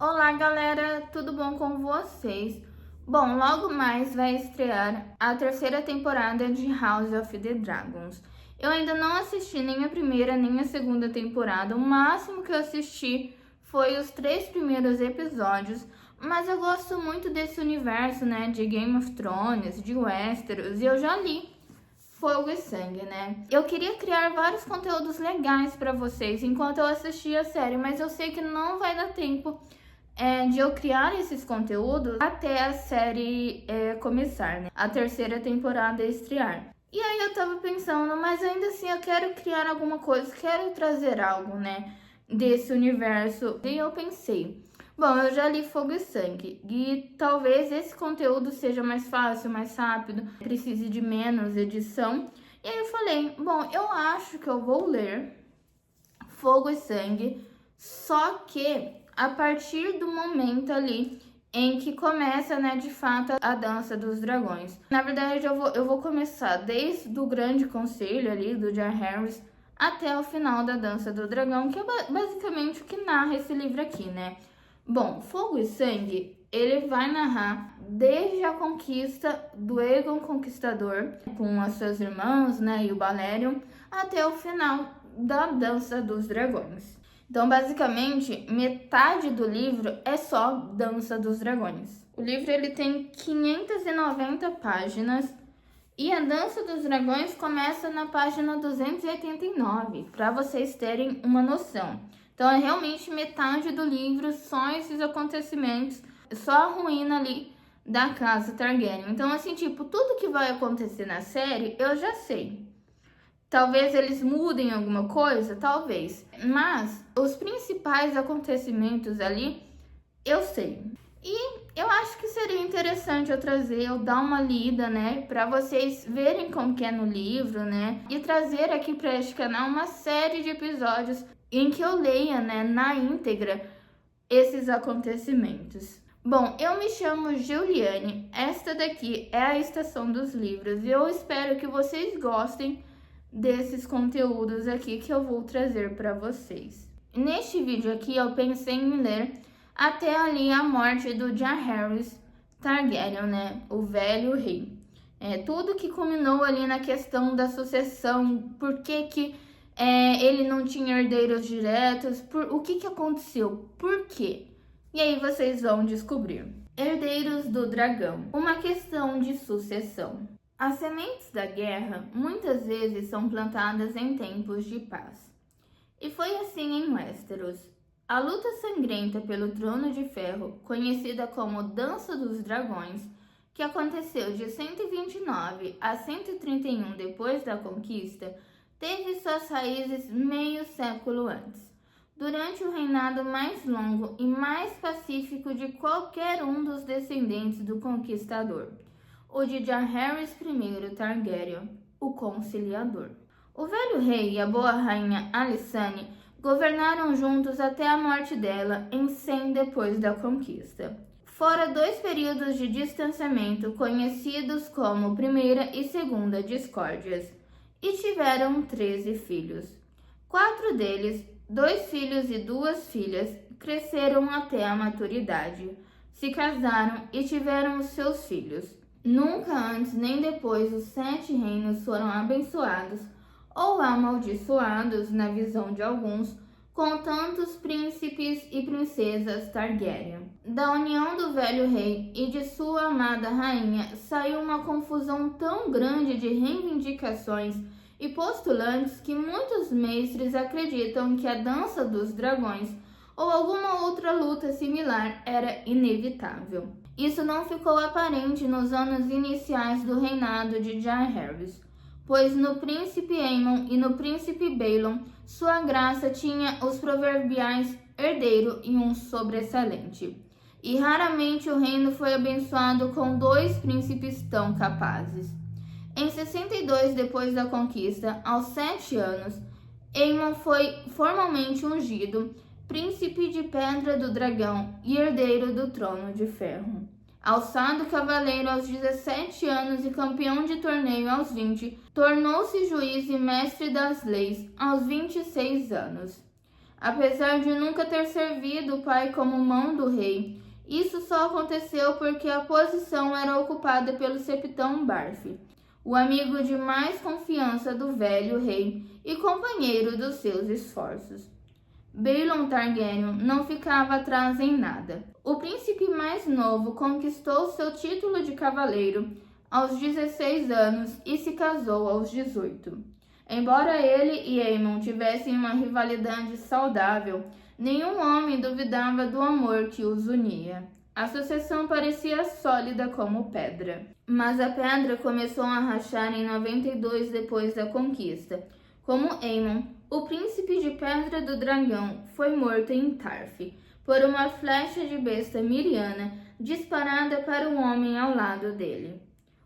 Olá, galera, tudo bom com vocês? Bom, logo mais vai estrear a terceira temporada de House of the Dragons. Eu ainda não assisti nem a primeira nem a segunda temporada, o máximo que eu assisti foi os 3 primeiros episódios, mas eu gosto muito desse universo, né, de Game of Thrones, de Westeros, e eu já li Fogo e Sangue, né? Eu queria criar vários conteúdos legais para vocês enquanto eu assistia a série, mas eu sei que não vai dar tempo de eu criar esses conteúdos até a série começar, né? A terceira temporada estrear. E aí eu tava pensando, mas ainda assim eu quero criar alguma coisa, quero trazer algo, né, desse universo. E eu pensei, bom, eu já li Fogo e Sangue e talvez esse conteúdo seja mais fácil, mais rápido, precise de menos edição. E aí eu falei, bom, eu acho que eu vou ler Fogo e Sangue, só que a partir do momento ali em que começa, né, de fato, a Dança dos Dragões. Na verdade, eu vou começar desde o Grande Conselho ali, do Jar Harris, até o final da Dança do Dragão, que é basicamente o que narra esse livro aqui, né? Bom, Fogo e Sangue, ele vai narrar desde a conquista do Aegon Conquistador, com as suas irmãs, né, e o Balerion, até o final da Dança dos Dragões. Então, basicamente, metade do livro é só Dança dos Dragões. O livro ele tem 590 páginas e a Dança dos Dragões começa na página 289, para vocês terem uma noção. Então, é realmente metade do livro, só esses acontecimentos, só a ruína ali da casa Targaryen. Então, assim, tipo, tudo que vai acontecer na série, eu já sei. Talvez eles mudem alguma coisa, talvez. Mas os principais acontecimentos ali, eu sei. E eu acho que seria interessante eu trazer, eu dar uma lida, né? Pra vocês verem como que é no livro, né? E trazer aqui pra este canal uma série de episódios em que eu leia, né, na íntegra, esses acontecimentos. Bom, eu me chamo Juliane, esta daqui é a Estação dos Livros e eu espero que vocês gostem desses conteúdos aqui que eu vou trazer para vocês. Neste vídeo aqui eu pensei em ler até ali a morte do Jar Harris Targaryen, né, o velho rei. Tudo que culminou ali na questão da sucessão, por que ele não tinha herdeiros diretos, o que aconteceu, por quê? E aí vocês vão descobrir. Herdeiros do Dragão, uma questão de sucessão. As sementes da guerra muitas vezes são plantadas em tempos de paz. E foi assim em Westeros. A luta sangrenta pelo Trono de Ferro, conhecida como Dança dos Dragões, que aconteceu de 129 a 131 depois da conquista, teve suas raízes meio século antes, durante o reinado mais longo e mais pacífico de qualquer um dos descendentes do conquistador, o de Jar Harris I Targaryen, o Conciliador. O velho rei e a boa rainha Alysanne governaram juntos até a morte dela em 100 depois da conquista. Fora 2 períodos de distanciamento conhecidos como Primeira e Segunda Discórdias, e tiveram 13 filhos. 4 deles, 2 filhos e 2 filhas, cresceram até a maturidade, se casaram e tiveram os seus filhos. Nunca antes nem depois os 7 reinos foram abençoados ou amaldiçoados, na visão de alguns, com tantos príncipes e princesas Targaryen. Da união do velho rei e de sua amada rainha saiu uma confusão tão grande de reivindicações e postulantes que muitos mestres acreditam que a Dança dos Dragões ou alguma outra luta similar era inevitável. Isso não ficou aparente nos anos iniciais do reinado de Jar Harris, pois no príncipe Aemon e no príncipe Baelon, sua graça tinha os proverbiais herdeiro e um sobressalente. E raramente o reino foi abençoado com 2 príncipes tão capazes. Em 62 depois da conquista, aos 7 anos, Aemon foi formalmente ungido príncipe de Pedra do Dragão e herdeiro do Trono de Ferro. Alçado cavaleiro aos 17 anos e campeão de torneio aos 20, tornou-se juiz e mestre das leis aos 26 anos. apesar de nunca ter servido o pai como mão do rei. Isso só aconteceu porque a posição era ocupada pelo Septão Barfi, o amigo de mais confiança do velho rei e companheiro dos seus esforços. Baelon Targaryen não ficava atrás em nada. O príncipe mais novo conquistou seu título de cavaleiro aos 16 anos e se casou aos 18. Embora ele e Aemon tivessem uma rivalidade saudável, nenhum homem duvidava do amor que os unia. A sucessão parecia sólida como pedra. Mas a pedra começou a rachar em 92 depois da conquista. Como Aemon, o príncipe de Pedra do Dragão foi morto em Tarth por uma flecha de besta miriana disparada para um homem ao lado dele.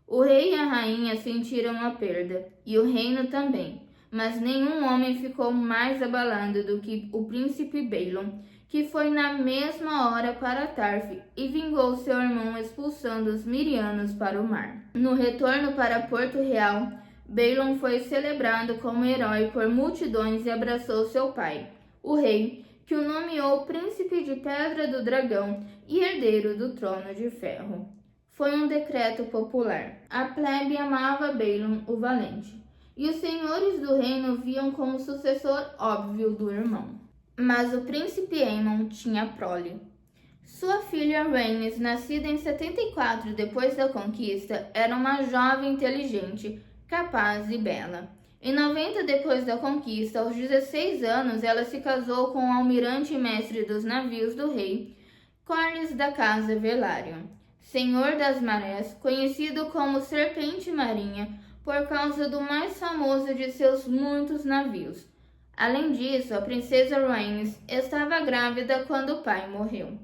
O rei e a rainha sentiram a perda, e o reino também, mas nenhum homem ficou mais abalado do que o príncipe Baelon, que foi na mesma hora para Tarth e vingou seu irmão expulsando os mirianos para o mar. No retorno para Porto Real, Baelon foi celebrado como herói por multidões e abraçou seu pai, o rei, que o nomeou príncipe de Pedra do Dragão e herdeiro do trono de ferro. Foi um decreto popular. A plebe amava Baelon o Valente, e os senhores do reino viam como sucessor óbvio do irmão. Mas o príncipe Aemon tinha prole. Sua filha Rhaenys, nascida em 74 depois da conquista, era uma jovem inteligente, capaz e bela. Em 90 depois da conquista, aos 16 anos, ela se casou com o almirante e mestre dos navios do rei, Corlys da Casa Velaryon, senhor das marés, conhecido como Serpente Marinha por causa do mais famoso de seus muitos navios. Além disso, a princesa Rhaenys estava grávida quando o pai morreu.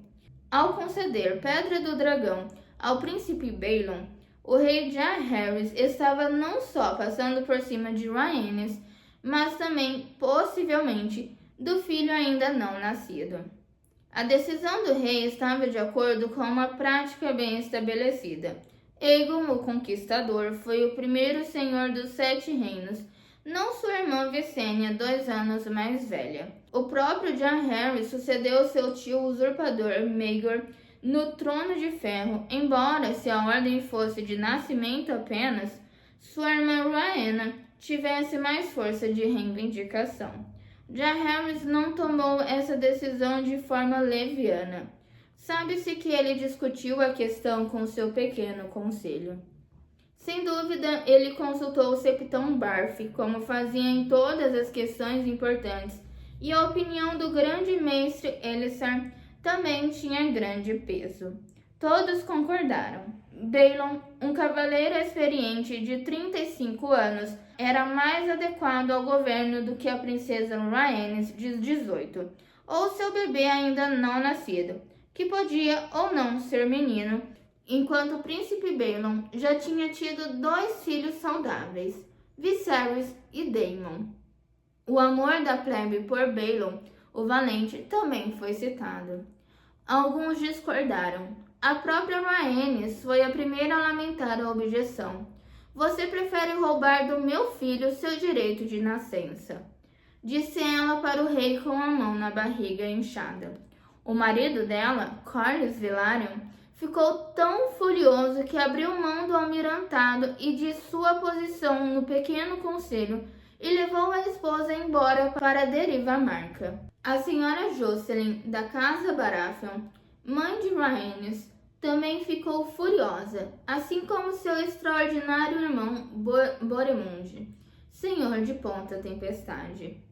Ao conceder Pedra do Dragão ao príncipe Baelon, o rei Jaehaerys estava não só passando por cima de Rhaenys, mas também, possivelmente, do filho ainda não nascido. A decisão do rei estava de acordo com uma prática bem estabelecida. Aegon, o Conquistador, foi o primeiro senhor dos Sete Reinos, não sua irmã Visenya, 2 anos mais velha. O próprio Jaehaerys sucedeu seu tio usurpador Maegor no Trono de Ferro, embora, se a ordem fosse de nascimento apenas, sua irmã Rhaena tivesse mais força de reivindicação. Jaehaerys não tomou essa decisão de forma leviana. Sabe-se que ele discutiu a questão com seu pequeno conselho. Sem dúvida, ele consultou o Septão Barfi, como fazia em todas as questões importantes, e a opinião do grande mestre Elessar também tinha grande peso. Todos concordaram. Baelon, um cavaleiro experiente de 35 anos, era mais adequado ao governo do que a princesa Rhaenys de 18, ou seu bebê ainda não nascido, que podia ou não ser menino, enquanto o príncipe Baelon já tinha tido 2 filhos saudáveis, Viserys e Daemon. O amor da plebe por Baelon, o Valente, também foi citado. Alguns discordaram. A própria Rhaenys foi a primeira a lamentar a objeção. Você prefere roubar do meu filho seu direito de nascença, disse ela para o rei com a mão na barriga inchada. O marido dela, Corlys Velaryon, ficou tão furioso que abriu mão do almirantado e de sua posição no pequeno conselho e levou a esposa embora para a Deriva Marca. A senhora Jocelyn, da Casa Baratheon, mãe de Rhaenys, também ficou furiosa, assim como seu extraordinário irmão Boremund, senhor de Ponta Tempestade.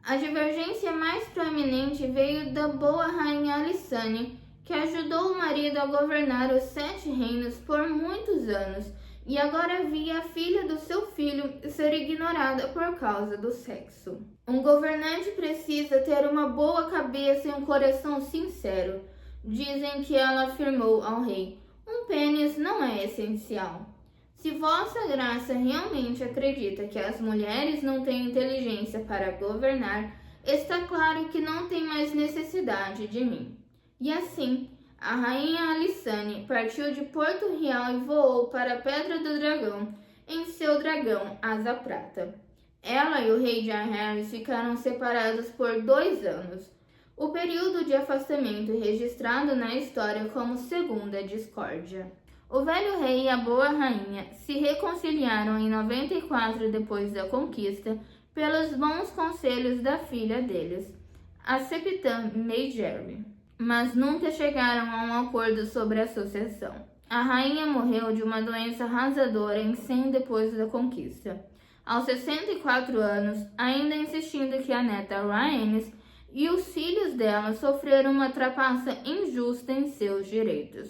A divergência mais proeminente veio da boa rainha Alysanne, que ajudou o marido a governar os 7 reinos por muitos anos e agora via a filha do seu filho ser ignorada por causa do sexo. Um governante precisa ter uma boa cabeça e um coração sincero, dizem que ela afirmou ao rei. Um pênis não é essencial. Se Vossa Graça realmente acredita que as mulheres não têm inteligência para governar, está claro que não tem mais necessidade de mim. E assim, a rainha Alysanne partiu de Porto Real e voou para a Pedra do Dragão em seu dragão Asa Prata. Ela e o rei Jaehaerys ficaram separados por 2 anos, o período de afastamento registrado na história como Segunda Discórdia. O velho rei e a boa rainha se reconciliaram em 94 depois da conquista pelos bons conselhos da filha deles, a Septã Margaery, mas nunca chegaram a um acordo sobre a sucessão. A rainha morreu de uma doença arrasadora em 100 depois da conquista, aos 64 anos, ainda insistindo que a neta Rhaenys e os filhos dela sofreram uma trapaça injusta em seus direitos.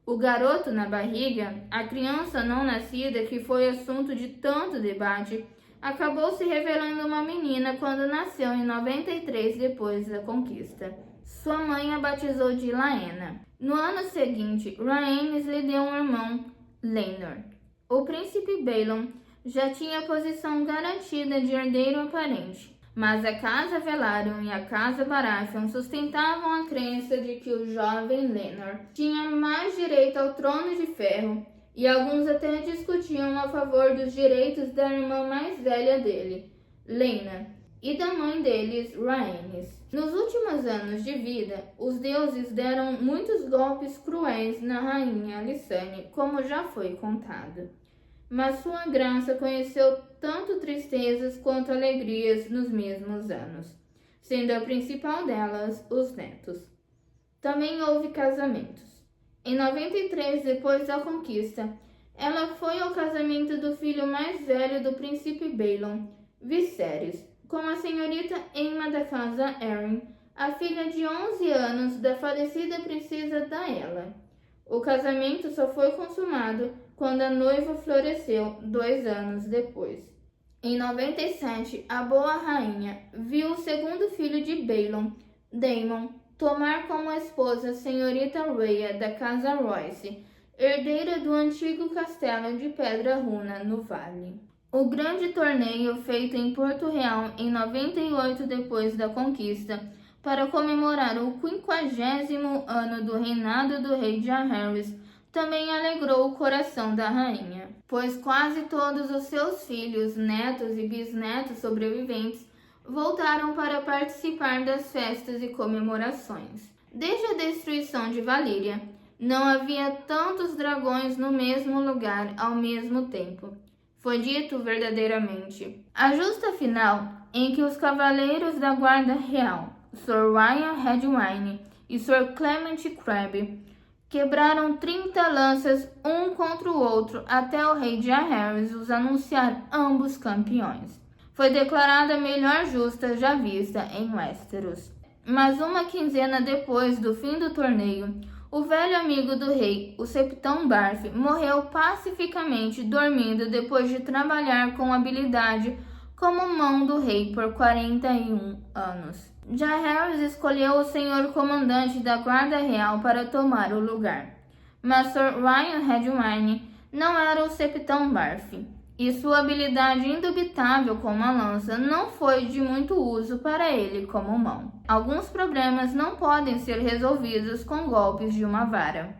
O garoto na barriga, a criança não nascida que foi assunto de tanto debate, acabou se revelando uma menina quando nasceu em 93 depois da conquista. Sua mãe a batizou de Laena. No ano seguinte, Rhaenys lhe deu um irmão, Laenor. O príncipe Baelon já tinha a posição garantida de herdeiro aparente, mas a Casa Velaryon e a Casa Baratheon sustentavam a crença de que o jovem Laenor tinha mais direito ao trono de ferro, e alguns até discutiam a favor dos direitos da irmã mais velha dele, Laena, e da mãe deles, Rhaenys. Nos últimos anos de vida, os deuses deram muitos golpes cruéis na rainha Alysanne, como já foi contado. Mas sua graça conheceu tanto tristezas quanto alegrias nos mesmos anos, sendo a principal delas os netos. Também houve casamentos. Em 93, depois da conquista, ela foi ao casamento do filho mais velho do príncipe Baelon, Viserys, com a senhorita Aemma da casa Arryn, a filha de 11 anos da falecida princesa Daella. O casamento só foi consumado quando a noiva floresceu 2 anos depois. Em 97, a boa rainha viu o segundo filho de Baelon, Daemon, tomar como esposa a senhorita Rhea da casa Royce, herdeira do antigo castelo de Pedra Runa no Vale. O grande torneio feito em Porto Real em 98 depois da conquista, para comemorar o 50º ano do reinado do rei Jaehaerys, também alegrou o coração da rainha, pois quase todos os seus filhos, netos e bisnetos sobreviventes voltaram para participar das festas e comemorações. Desde a destruição de Valíria, não havia tantos dragões no mesmo lugar ao mesmo tempo. Foi dito verdadeiramente. A justa final em que os cavaleiros da Guarda Real, Sir Ryan Redwyne e Sir Clement Crabbe, quebraram 30 lanças um contra o outro até o rei Jaehaerys os anunciar ambos campeões. Foi declarada a melhor justa já vista em Westeros. Mas uma quinzena depois do fim do torneio, o velho amigo do rei, o Septão Barf, morreu pacificamente dormindo depois de trabalhar com habilidade como mão do rei por 41 anos. Jaehaerys escolheu o senhor comandante da Guarda Real para tomar o lugar, mas Sir Ryan Redwyne não era o Septão Barf, e sua habilidade indubitável com uma lança não foi de muito uso para ele como mão. Alguns problemas não podem ser resolvidos com golpes de uma vara.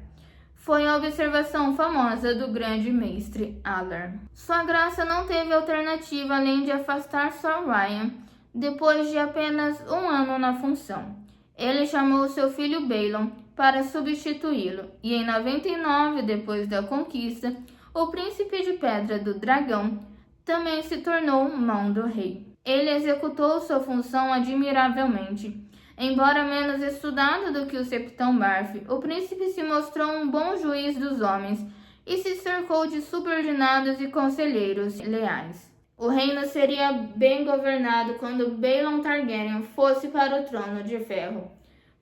Foi a observação famosa do grande mestre Alar. Sua graça não teve alternativa além de afastar Sir Ryan depois de apenas 1 ano na função. Ele chamou seu filho Baelon para substituí-lo, e em 99, depois da conquista, o príncipe de Pedra do Dragão também se tornou mão do rei. Ele executou sua função admiravelmente. Embora menos estudado do que o Septão Barf, o príncipe se mostrou um bom juiz dos homens e se cercou de subordinados e conselheiros leais. O reino seria bem governado quando Baelon Targaryen fosse para o trono de ferro.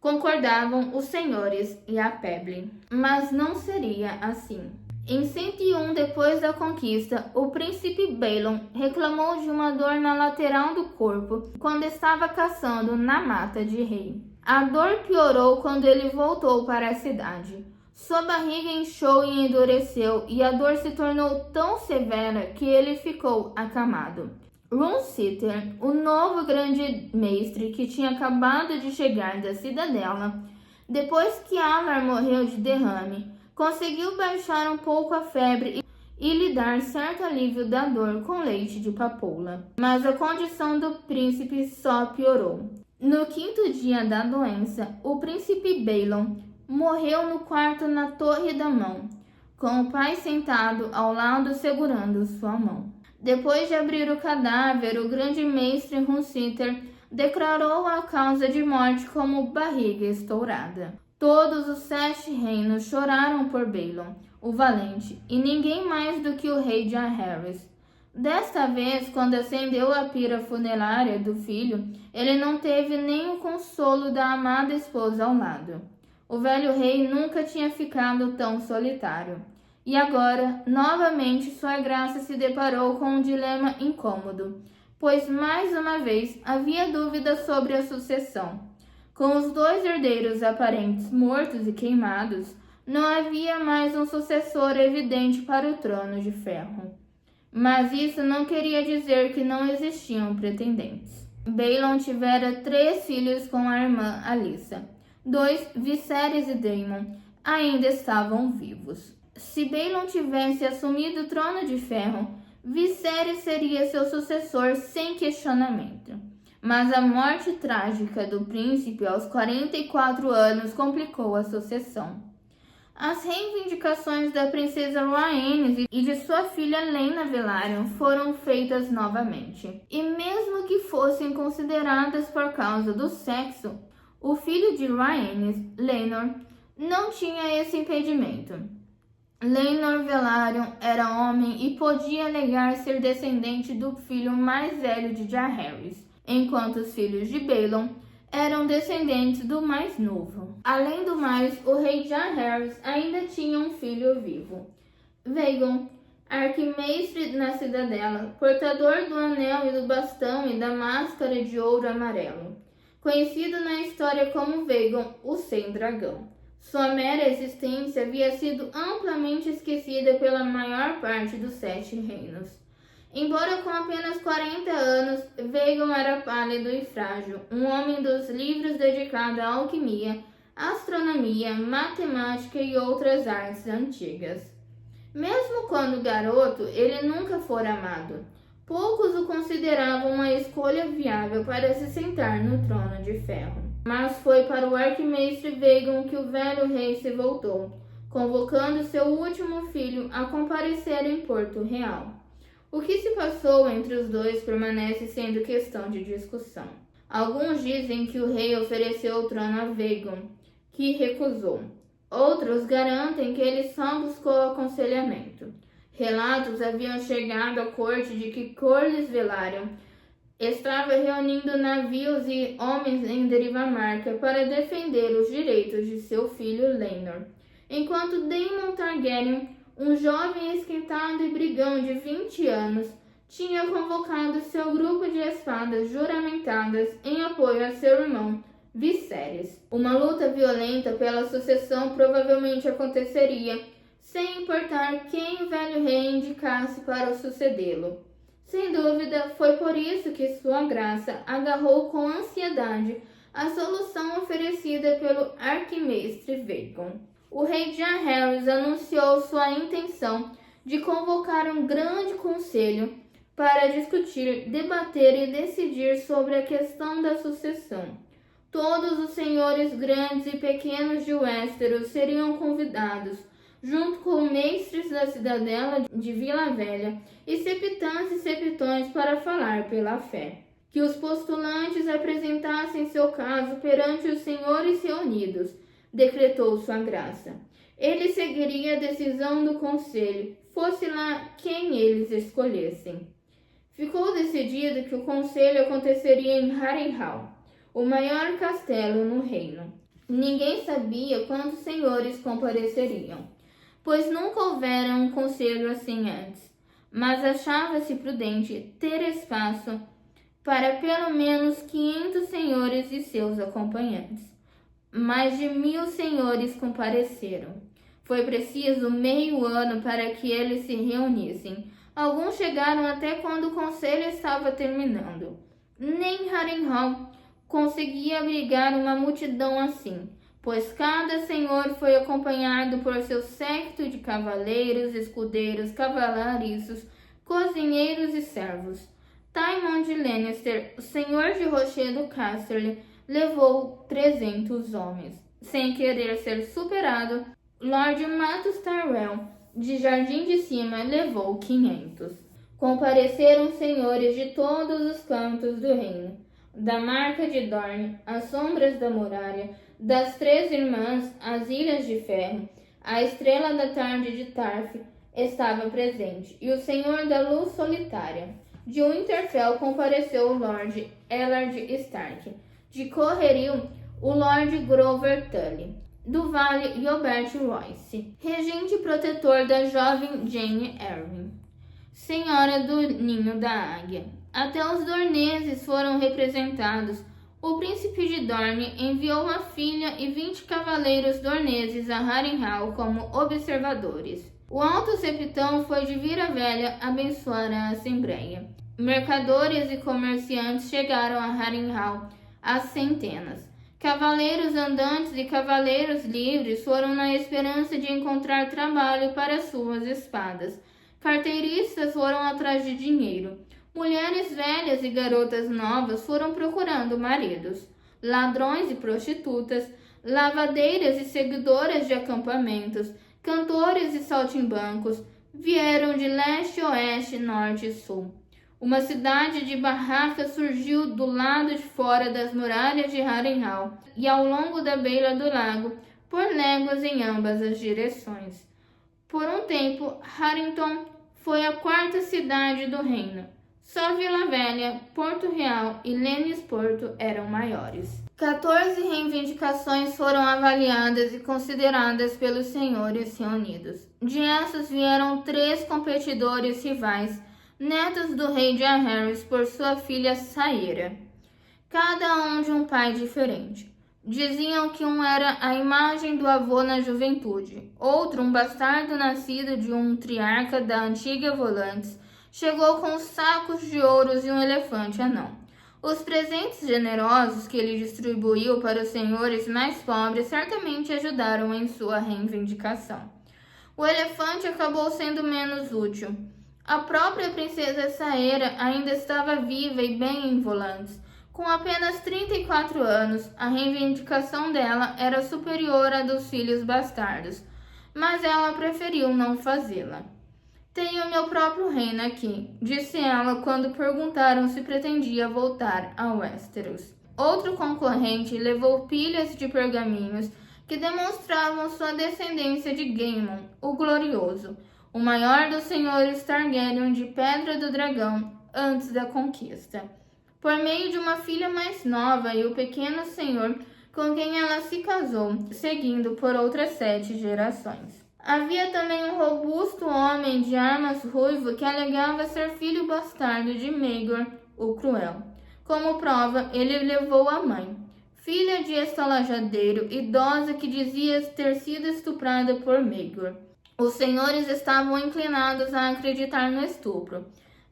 Concordavam os senhores e a Peble. Mas não seria assim. Em 101 depois da conquista, o príncipe Baelon reclamou de uma dor na lateral do corpo quando estava caçando na Mata de Rei. A dor piorou quando ele voltou para a cidade. Sua barriga inchou e endureceu, e a dor se tornou tão severa que ele ficou acamado. Runeseeter, o novo grande mestre que tinha acabado de chegar da cidadela, depois que Alar morreu de derrame, conseguiu baixar um pouco a febre e lhe dar certo alívio da dor com leite de papoula. Mas a condição do príncipe só piorou. No 5º dia da doença, o príncipe Balon morreu no quarto na Torre da Mão, com o pai sentado ao lado segurando sua mão. Depois de abrir o cadáver, o grande mestre Hunsitter declarou a causa de morte como barriga estourada. Todos os 7 reinos choraram por Balon, o valente, e ninguém mais do que o rei Jaehaerys. Desta vez, quando acendeu a pira funerária do filho, ele não teve nem o consolo da amada esposa ao lado. O velho rei nunca tinha ficado tão solitário. E agora, novamente, sua graça se deparou com um dilema incômodo, pois mais uma vez havia dúvidas sobre a sucessão. Com os 2 herdeiros aparentes mortos e queimados, não havia mais um sucessor evidente para o trono de ferro. Mas isso não queria dizer que não existiam pretendentes. Balon tivera 3 filhos com a irmã Alyssa. 2, Viserys e Daemon, ainda estavam vivos. Se Balon tivesse assumido o trono de ferro, Viserys seria seu sucessor sem questionamento. Mas a morte trágica do príncipe aos 44 anos complicou a sucessão. As reivindicações da princesa Rhaenys e de sua filha Laena Velaryon foram feitas novamente. E mesmo que fossem consideradas por causa do sexo, o filho de Rhaenys, Laenor, não tinha esse impedimento. Laenor Velaryon era homem e podia alegar ser descendente do filho mais velho de Jaehaerys, enquanto os filhos de Balon eram descendentes do mais novo. Além do mais, o rei Jaehaerys ainda tinha um filho vivo, Vagon, arquimestre na cidadela, portador do anel e do bastão e da máscara de ouro amarelo, conhecido na história como Vagon, o Sem-Dragão. Sua mera existência havia sido amplamente esquecida pela maior parte dos 7 reinos. Embora com apenas 40 anos, Vagon era pálido e frágil, um homem dos livros dedicado à alquimia, astronomia, matemática e outras artes antigas. Mesmo quando garoto, ele nunca fora amado. Poucos o consideravam uma escolha viável para se sentar no trono de ferro. Mas foi para o arquimestre Vagon que o velho rei se voltou, convocando seu último filho a comparecer em Porto Real. O que se passou entre os dois permanece sendo questão de discussão. Alguns dizem que o rei ofereceu o trono a Vagon, que recusou. Outros garantem que ele só buscou aconselhamento. Relatos haviam chegado à corte de que Corlys Velaryon estava reunindo navios e homens em Derivamarca para defender os direitos de seu filho Laenor, enquanto Daemon Targaryen, um jovem esquentado e brigão de 20 anos, tinha convocado seu grupo de espadas juramentadas em apoio a seu irmão Viserys. Uma luta violenta pela sucessão provavelmente aconteceria, sem importar quem o velho rei indicasse para sucedê-lo. Sem dúvida, foi por isso que sua graça agarrou com ansiedade a solução oferecida pelo arquimestre Vagon. O rei Jaehaerys anunciou sua intenção de convocar um grande conselho para discutir, debater e decidir sobre a questão da sucessão. Todos os senhores grandes e pequenos de Westeros seriam convidados, junto com mestres da cidadela de Vila Velha e septãs e septões para falar pela fé. Que os postulantes apresentassem seu caso perante os senhores reunidos, decretou sua graça. Ele seguiria a decisão do conselho, fosse lá quem eles escolhessem. Ficou decidido que o conselho aconteceria em Harrenhal, o maior castelo no reino. Ninguém sabia quantos senhores compareceriam, pois nunca houvera um conselho assim antes, mas achava-se prudente ter espaço para pelo menos 500 senhores e seus acompanhantes. Mais de 1000 senhores compareceram. Foi preciso meio ano para que eles se reunissem. Alguns chegaram até quando o conselho estava terminando. Nem Harrenhal conseguia abrigar uma multidão assim, pois cada senhor foi acompanhado por seu séquito de cavaleiros, escudeiros, cavalariços, cozinheiros e servos. Tywin de Lannister, o senhor de Rochedo Casterly, levou 300 homens. Sem querer ser superado, Lord Matos Tyrell, de Jardim de Cima, levou 500. Compareceram senhores de todos os cantos do reino, da Marca de Dorne, as sombras da muralha, das Três Irmãs, as Ilhas de Ferro. A Estrela da Tarde de Tarth estava presente, e o Senhor da Luz Solitária. De Winterfell compareceu o Lord Eddard Stark. De Correrio, o Lord Grover Tully. Do Vale, Robert Royce, regente e protetor da jovem Jane Arryn, senhora do Ninho da Águia. Até os Dorneses foram representados. O príncipe de Dorne enviou uma filha e 20 cavaleiros dorneses a Harrenhal como observadores. O alto septão foi de Vira Velha abençoar a Assembleia. Mercadores e comerciantes chegaram a Harrenhal às centenas. Cavaleiros andantes e cavaleiros livres foram na esperança de encontrar trabalho para suas espadas. Carteiristas foram atrás de dinheiro. Mulheres velhas e garotas novas foram procurando maridos. Ladrões e prostitutas, lavadeiras e seguidoras de acampamentos, cantores e saltimbancos vieram de leste, oeste, norte e sul. Uma cidade de barracas surgiu do lado de fora das muralhas de Harrenhal e ao longo da beira do lago, por léguas em ambas as direções. Por um tempo, Harrington foi a quarta cidade do reino. Só Vila Velha, Porto Real e Lennox-Porto eram maiores. 14 reivindicações foram avaliadas e consideradas pelos senhores reunidos. De essas vieram 3 competidores rivais, netos do rei Jaehaerys por sua filha Saera, cada um de um pai diferente. Diziam que um era a imagem do avô na juventude, outro um bastardo nascido de um triarca da antiga Volantis, chegou com sacos de ouros e um elefante anão. Os presentes generosos que ele distribuiu para os senhores mais pobres certamente ajudaram em sua reivindicação. O elefante acabou sendo menos útil. A própria princesa Saera ainda estava viva e bem em Volantis. Com apenas 34 anos, a reivindicação dela era superior à dos filhos bastardos, mas ela preferiu não fazê-la. Tenho meu próprio reino aqui, disse ela quando perguntaram se pretendia voltar a Westeros. Outro concorrente levou pilhas de pergaminhos que demonstravam sua descendência de Gaemon, o Glorioso, o maior dos senhores Targaryen de Pedra do Dragão antes da conquista, por meio de uma filha mais nova e o pequeno senhor com quem ela se casou, seguindo por outras 7 gerações. Havia também um robusto homem de armas ruivo que alegava ser filho bastardo de Maegor, o Cruel. Como prova, ele levou a mãe, filha de estalajadeiro, idosa que dizia ter sido estuprada por Maegor. Os senhores estavam inclinados a acreditar no estupro,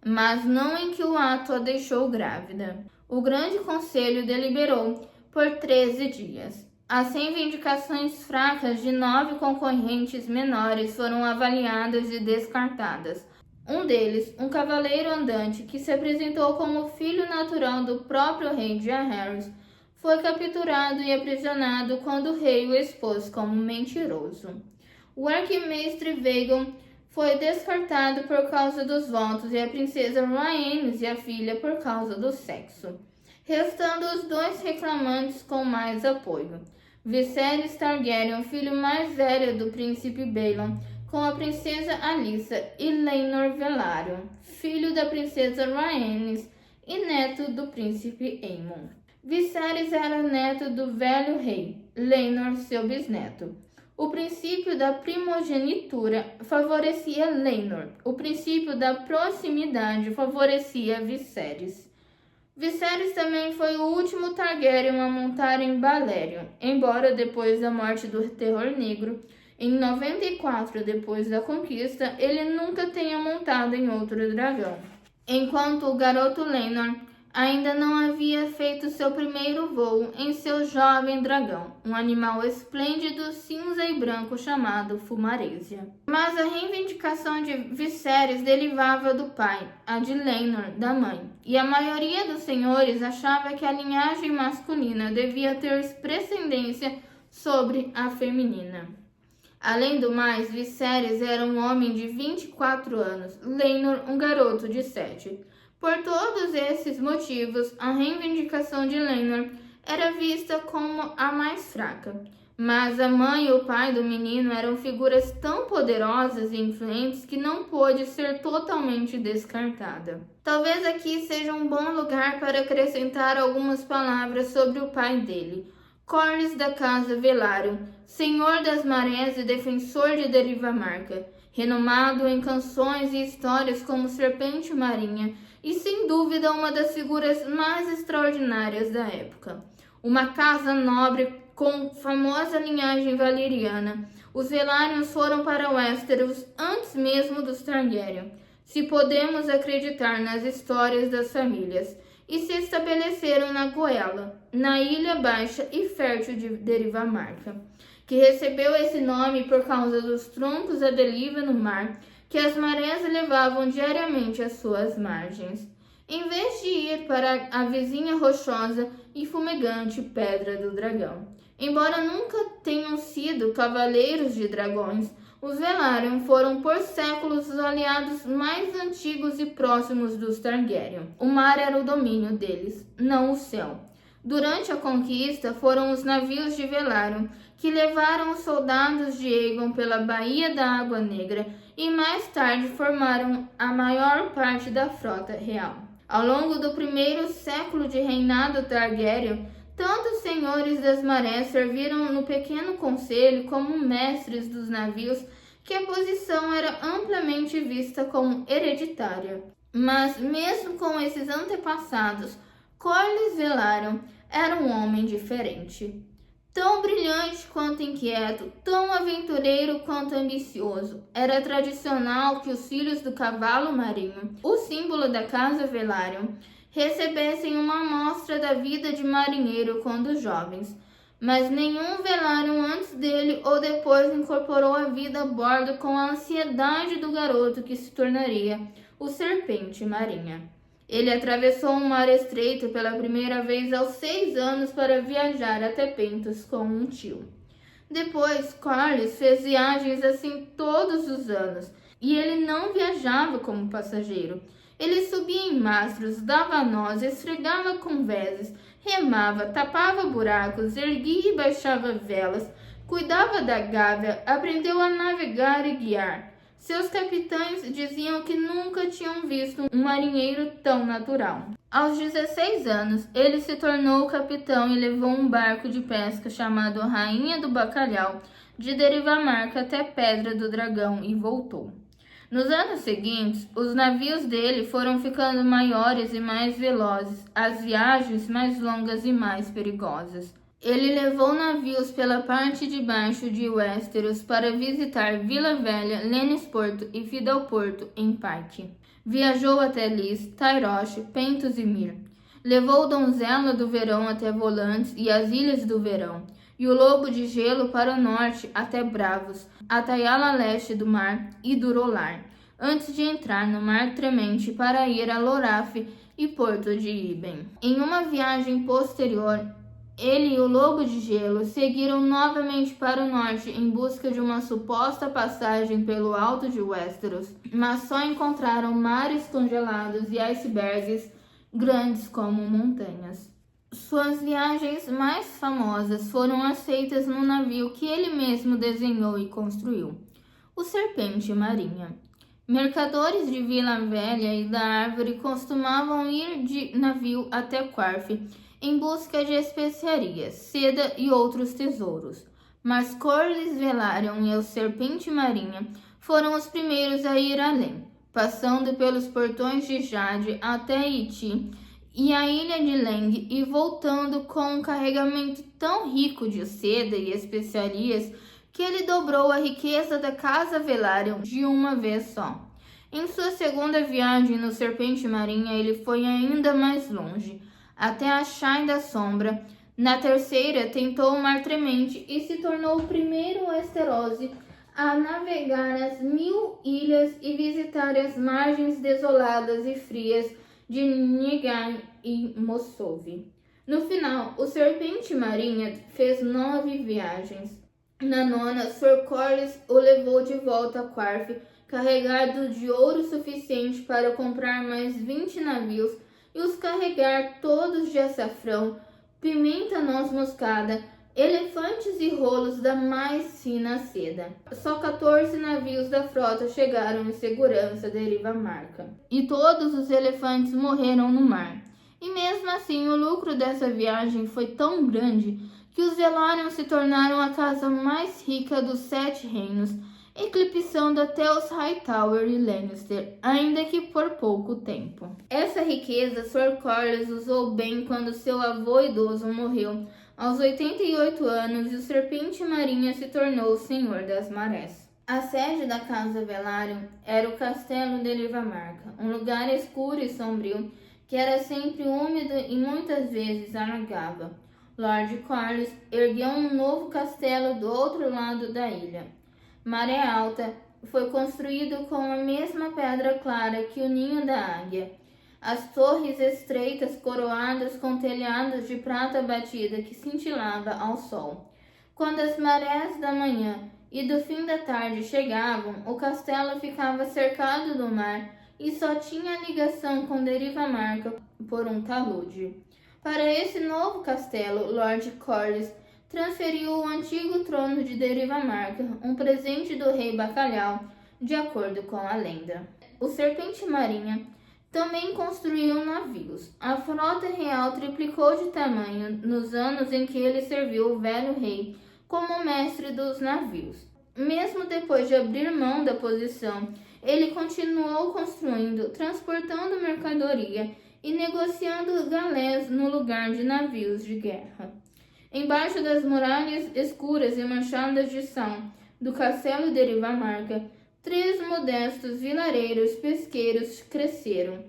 mas não em que o ato a deixou grávida. O Grande Conselho deliberou por 13 dias. As reivindicações fracas de 9 concorrentes menores foram avaliadas e descartadas. Um deles, um cavaleiro andante que se apresentou como filho natural do próprio rei Jaehaerys, foi capturado e aprisionado quando o rei o expôs como mentiroso. O arquimestre Vagon foi descartado por causa dos votos e a princesa Rhaenys e a filha por causa do sexo, restando os 2 reclamantes com mais apoio. Viserys Targaryen, filho mais velho do príncipe Baelon, com a princesa Alyssa, e Laenor Velaryon, filho da princesa Rhaenys e neto do príncipe Aemon. Viserys era neto do velho rei, Laenor seu bisneto. O princípio da primogenitura favorecia Laenor. O princípio da proximidade favorecia Viserys. Viserys também foi o último Targaryen a montar em Balerion, embora depois da morte do Terror Negro, em 94 depois da conquista, ele nunca tenha montado em outro dragão. Enquanto o garoto Laenor ainda não havia feito seu primeiro voo em seu jovem dragão, um animal esplêndido, cinza e branco chamado Fumaresia. Mas a reivindicação de Viserys derivava do pai, a de Laenor, da mãe, e a maioria dos senhores achava que a linhagem masculina devia ter precedência sobre a feminina. Além do mais, Viserys era um homem de 24 anos, Laenor um garoto de 7. Por todos esses motivos, a reivindicação de Laenor era vista como a mais fraca. Mas a mãe e o pai do menino eram figuras tão poderosas e influentes que não pôde ser totalmente descartada. Talvez aqui seja um bom lugar para acrescentar algumas palavras sobre o pai dele. Corlys da casa Velaryon, senhor das marés e defensor de Derivamarca, renomado em canções e histórias como Serpente Marinha, e sem dúvida uma das figuras mais extraordinárias da época. Uma casa nobre com famosa linhagem valeriana, os Velaryons foram para Westeros antes mesmo dos Targaryen, se podemos acreditar nas histórias das famílias, e se estabeleceram na Goela, na ilha baixa e fértil de Derivamarca, que recebeu esse nome por causa dos troncos à deriva no mar que as marés levavam diariamente às suas margens, em vez de ir para a vizinha rochosa e fumegante Pedra do Dragão. Embora nunca tenham sido cavaleiros de dragões, os Velaryon foram por séculos os aliados mais antigos e próximos dos Targaryen. O mar era o domínio deles, não o céu. Durante a conquista, foram os navios de Velaryon que levaram os soldados de Aegon pela Baía da Água Negra e mais tarde formaram a maior parte da frota real. Ao longo do primeiro século de reinado Targaryen, tanto os senhores das marés serviram no pequeno conselho como mestres dos navios, que a posição era amplamente vista como hereditária. Mas, mesmo com esses antepassados, Corlys Velaryon era um homem diferente. Tão brilhante quanto inquieto, tão aventureiro quanto ambicioso. Era tradicional que os filhos do cavalo marinho, o símbolo da casa Velaryon, recebessem uma amostra da vida de marinheiro quando jovens. Mas nenhum Velaryon antes dele ou depois incorporou a vida a bordo com a ansiedade do garoto que se tornaria o Serpente Marinha. Ele atravessou um mar estreito pela primeira vez aos 6 anos para viajar até Pentos com um tio. Depois, Corlys fez viagens assim todos os anos, e ele não viajava como passageiro. Ele subia em mastros, dava nós, esfregava convéses, remava, tapava buracos, erguia e baixava velas, cuidava da gávea, aprendeu a navegar e guiar. Seus capitães diziam que nunca tinham visto um marinheiro tão natural. Aos 16 anos, ele se tornou capitão e levou um barco de pesca chamado Rainha do Bacalhau de Derivamarca até Pedra do Dragão e voltou. Nos anos seguintes, os navios dele foram ficando maiores e mais velozes, as viagens mais longas e mais perigosas. Ele levou navios pela parte de baixo de Westeros para visitar Vila Velha, Lennoxporto e Fidalporto em Pike. Viajou até Lys, Tyrosh, Pentos e Myr. Levou Donzela do Verão até Volantes e as Ilhas do Verão, e o Lobo de Gelo para o norte até Bravos, a Taiala leste do mar e Durolar, antes de entrar no Mar Tremente para ir a Loraf e Porto de Iben. Em uma viagem posterior, ele e o Lobo de Gelo seguiram novamente para o norte em busca de uma suposta passagem pelo alto de Westeros, mas só encontraram mares congelados e icebergs grandes como montanhas. Suas viagens mais famosas foram as feitas no navio que ele mesmo desenhou e construiu, o Serpente Marinha. Mercadores de Vila Velha e da Árvore costumavam ir de navio até Qarth em busca de especiarias, seda e outros tesouros. Mas Corlys Velaryon e o Serpente Marinha foram os primeiros a ir além, passando pelos portões de Jade até Iti e a ilha de Leng e voltando com um carregamento tão rico de seda e especiarias que ele dobrou a riqueza da casa Velaryon de uma vez só. Em sua segunda viagem no Serpente Marinha, ele foi ainda mais longe, até a Chai da Sombra. Na terceira, tentou o Mar Tremente e se tornou o primeiro Westerosi a navegar as 1000 ilhas e visitar as margens desoladas e frias de Nigai e Mossovi. No final, o Serpente Marinha fez 9 viagens. Na nona, Sir Corlys o levou de volta a Qarth, carregado de ouro suficiente para comprar mais 20 navios e os carregar todos de açafrão, pimenta noz moscada, elefantes e rolos da mais fina seda. Só 14 navios da frota chegaram em segurança de Riva-Marca, e todos os elefantes morreram no mar. E mesmo assim, o lucro dessa viagem foi tão grande que os Velaryon se tornaram a casa mais rica dos 7 reinos, eclipsando até os Hightower e Lannister, ainda que por pouco tempo. Essa riqueza Sir Corlys usou bem quando seu avô idoso morreu aos 88 anos e o Serpente Marinha se tornou o Senhor das Marés. A sede da Casa Velaryon era o Castelo de Riva-Marca, um lugar escuro e sombrio que era sempre úmido e muitas vezes alagava. Lord Corlys ergueu um novo castelo do outro lado da ilha. Maré Alta foi construído com a mesma pedra clara que o ninho da águia. As torres estreitas coroadas com telhados de prata batida que cintilava ao sol. Quando as marés da manhã e do fim da tarde chegavam, o castelo ficava cercado do mar e só tinha ligação com Riva-Marca por um talude. Para esse novo castelo, Lord Corlys transferiu o antigo trono de Riva-Marca, um presente do rei Bacalhau, de acordo com a lenda. O Serpente Marinha também construiu navios. A frota real triplicou de tamanho nos anos em que ele serviu o velho rei como mestre dos navios. Mesmo depois de abrir mão da posição, ele continuou construindo, transportando mercadoria e negociando galés no lugar de navios de guerra. Embaixo das muralhas escuras e manchadas de sal do castelo de Riva-Marca, 3 modestos vilareiros pesqueiros cresceram,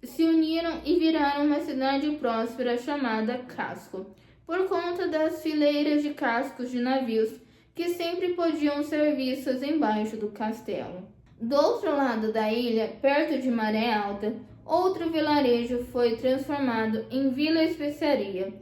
se uniram e viraram uma cidade próspera chamada Casco, por conta das fileiras de cascos de navios que sempre podiam ser vistos embaixo do castelo. Do outro lado da ilha, perto de Maré Alta, outro vilarejo foi transformado em vila especiaria.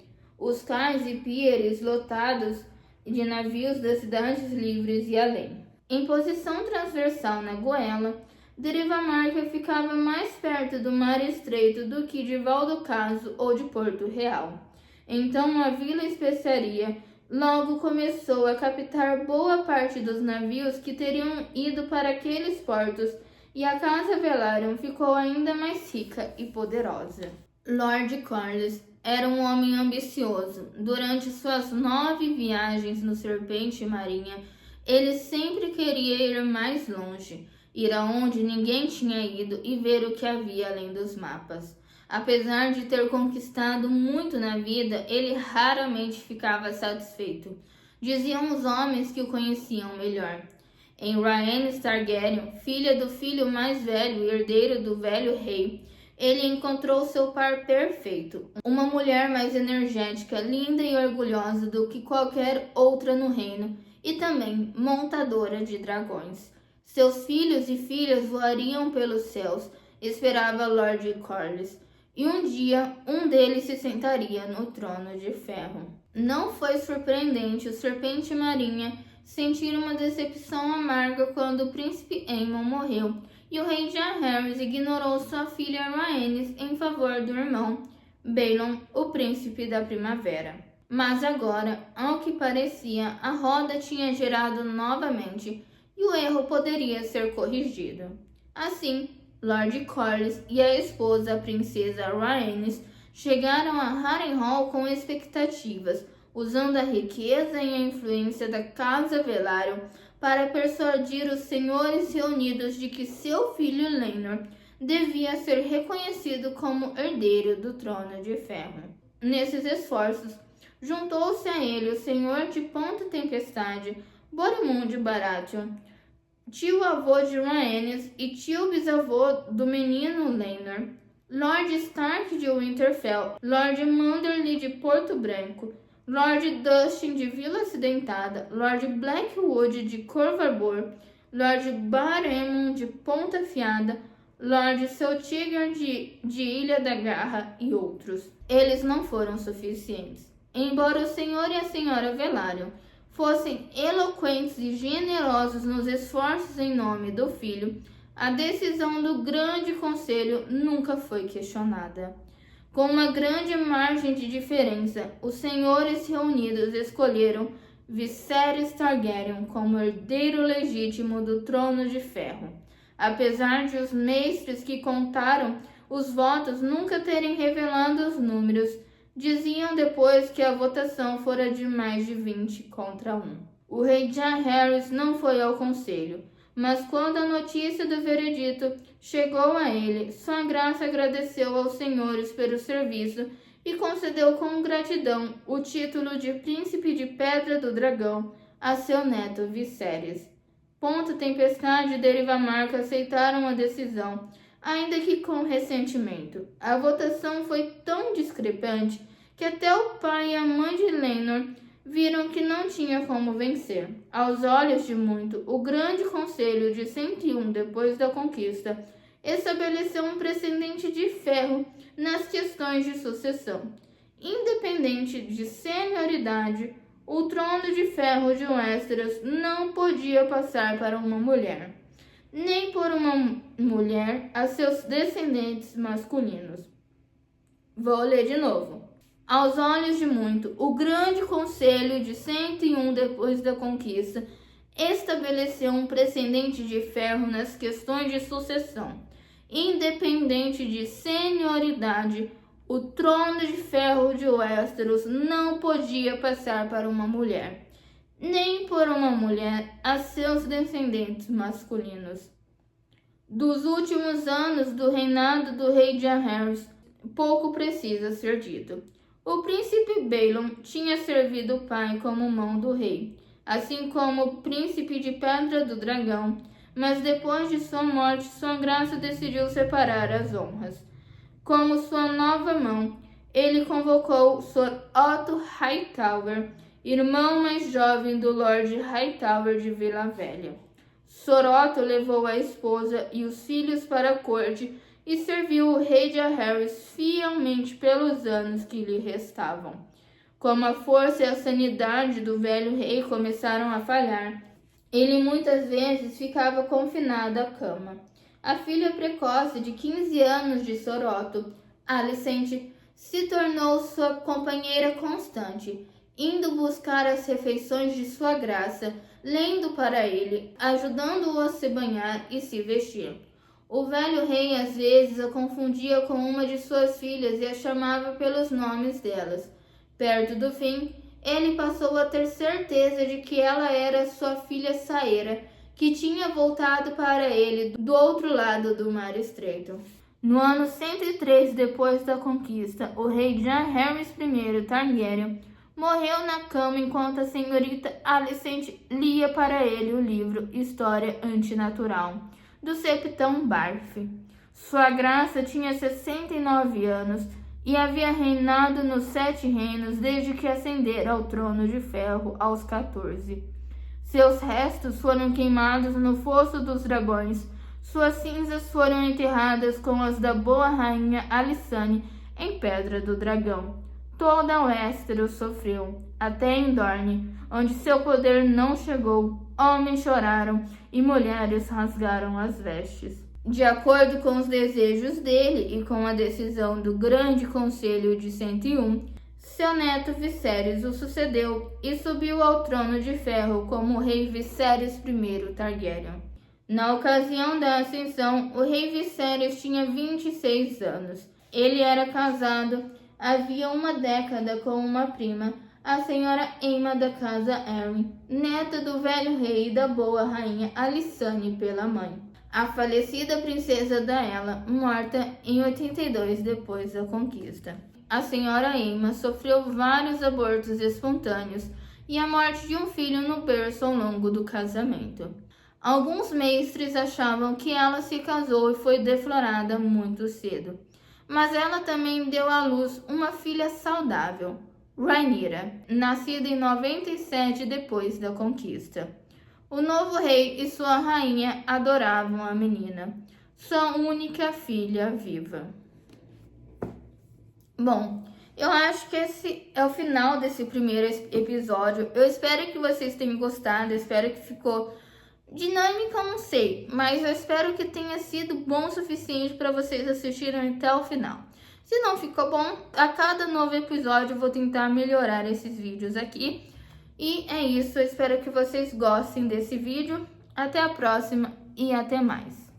Os cais e pieres lotados de navios das cidades livres e além. Em posição transversal na goela, Riva-Marca ficava mais perto do mar estreito do que de Valdocaso ou de Porto Real. Então a vila especiaria logo começou a captar boa parte dos navios que teriam ido para aqueles portos, e a Casa Velaryon ficou ainda mais rica e poderosa. Lord Corlys era um homem ambicioso. Durante suas 9 viagens no Serpente Marinha, ele sempre queria ir mais longe, ir aonde ninguém tinha ido e ver o que havia além dos mapas. Apesar de ter conquistado muito na vida, ele raramente ficava satisfeito, diziam os homens que o conheciam melhor. Em Rhaenys Targaryen, filha do filho mais velho e herdeiro do velho rei, ele encontrou seu par perfeito, uma mulher mais energética, linda e orgulhosa do que qualquer outra no reino, e também montadora de dragões. Seus filhos e filhas voariam pelos céus, esperava Lord Corlys, e um dia um deles se sentaria no trono de ferro. Não foi surpreendente o Serpente Marinha sentir uma decepção amarga quando o príncipe Aemon morreu e o rei Jaehaerys ignorou sua filha Rhaenys em favor do irmão Balon, o príncipe da primavera. Mas agora, ao que parecia, a roda tinha girado novamente e o erro poderia ser corrigido. Assim, Lord Corlys e a esposa, a princesa Rhaenys, chegaram a Harrenhal com expectativas, usando a riqueza e a influência da Casa Velaryon para persuadir os senhores reunidos de que seu filho Laenor devia ser reconhecido como herdeiro do Trono de Ferro. Nesses esforços, juntou-se a ele o senhor de Ponta Tempestade, Boromund Baratheon, tio-avô de Rhaenys e tio-bisavô do menino Laenor, Lord Stark de Winterfell, Lord Manderly de Porto Branco, Lord Dustin de Vila Acidentada, Lord Blackwood de Corvarbor, Lord Baremon de Ponta Fiada, Lord Celtigar de Ilha da Garra e outros. Eles não foram suficientes. Embora o senhor e a senhora Velaryon fossem eloquentes e generosos nos esforços em nome do filho, a decisão do Grande Conselho nunca foi questionada. Com uma grande margem de diferença, os senhores reunidos escolheram Viserys Targaryen como herdeiro legítimo do Trono de Ferro, apesar de os mestres que contaram os votos nunca terem revelado os números. Diziam depois que a votação fora de mais de 20 contra 1. O rei Jaehaerys não foi ao conselho, mas quando a notícia do veredito chegou a ele, Sua Graça agradeceu aos senhores pelo serviço e concedeu com gratidão o título de Príncipe de Pedra do Dragão a seu neto Viserys. Ponta Tempestade e Derivamarca aceitaram a decisão, ainda que com ressentimento. A votação foi tão discrepante que até o pai e a mãe de Laenor viram que não tinha como vencer. Aos olhos de muito, o Grande Conselho de 101 depois da conquista estabeleceu um precedente de ferro nas questões de sucessão. Independente de senioridade, o trono de ferro de Westeros não podia passar para uma mulher, nem por uma mulher a seus descendentes masculinos. Vou ler de novo. Aos olhos de muito, o Grande Conselho de 101 depois da conquista estabeleceu um precedente de ferro nas questões de sucessão. Independente de senioridade, o trono de ferro de Westeros não podia passar para uma mulher, nem por uma mulher a seus descendentes masculinos. Dos últimos anos do reinado do rei Jaehaerys, pouco precisa ser dito. O príncipe Baelon tinha servido o pai como mão do rei, assim como o príncipe de Pedra do Dragão, mas depois de sua morte, Sua Graça decidiu separar as honras. Como sua nova mão, ele convocou Sir Otto Hightower, irmão mais jovem do Lord Hightower de Vila Velha. Sir Otto levou a esposa e os filhos para a corte e serviu o rei Jaehaerys fielmente pelos anos que lhe restavam. Como a força e a sanidade do velho rei começaram a falhar, ele muitas vezes ficava confinado à cama. A filha precoce de 15 anos de Sir Otto, Alicent, se tornou sua companheira constante, indo buscar as refeições de Sua Graça, lendo para ele, ajudando-o a se banhar e se vestir. O velho rei às vezes a confundia com uma de suas filhas e a chamava pelos nomes delas. Perto do fim, ele passou a ter certeza de que ela era sua filha Saera, que tinha voltado para ele do outro lado do Mar Estreito. No ano 103 depois da conquista, o rei Jaehaerys I Targaryen morreu na cama enquanto a senhorita Alicent lia para ele o livro História Antinatural, do Septão Barf. Sua Graça tinha 69 anos e havia reinado nos 7 reinos desde que ascendera ao trono de ferro aos 14. Seus restos foram queimados no Fosso dos Dragões. Suas cinzas foram enterradas com as da boa rainha Alysanne em Pedra do Dragão. Toda Westeros sofreu, até em Dorne, onde seu poder não chegou. Homens choraram e mulheres rasgaram as vestes. De acordo com os desejos dele e com a decisão do Grande Conselho de 101, seu neto Viserys o sucedeu e subiu ao trono de ferro como o rei Viserys I Targaryen. Na ocasião da ascensão, o rei Viserys tinha 26 anos. Ele era casado havia uma década com uma prima, a senhora Aemma da casa Arryn, neta do velho rei e da boa rainha Alysanne pela mãe. A falecida princesa Daella, morta em 82 depois da conquista. A senhora Aemma sofreu vários abortos espontâneos e a morte de um filho no berço ao longo do casamento. Alguns mestres achavam que ela se casou e foi deflorada muito cedo, mas ela também deu à luz uma filha saudável, Rhaenyra, nascida em 97 depois da conquista. O novo rei e sua rainha adoravam a menina, sua única filha viva. Bom, eu acho que esse é o final desse primeiro episódio. Eu espero que vocês tenham gostado, eu espero que ficou dinâmica, não sei, mas eu espero que tenha sido bom o suficiente para vocês assistirem até o final. Se não ficou bom, a cada novo episódio eu vou tentar melhorar esses vídeos aqui. E é isso, eu espero que vocês gostem desse vídeo. Até a próxima e até mais.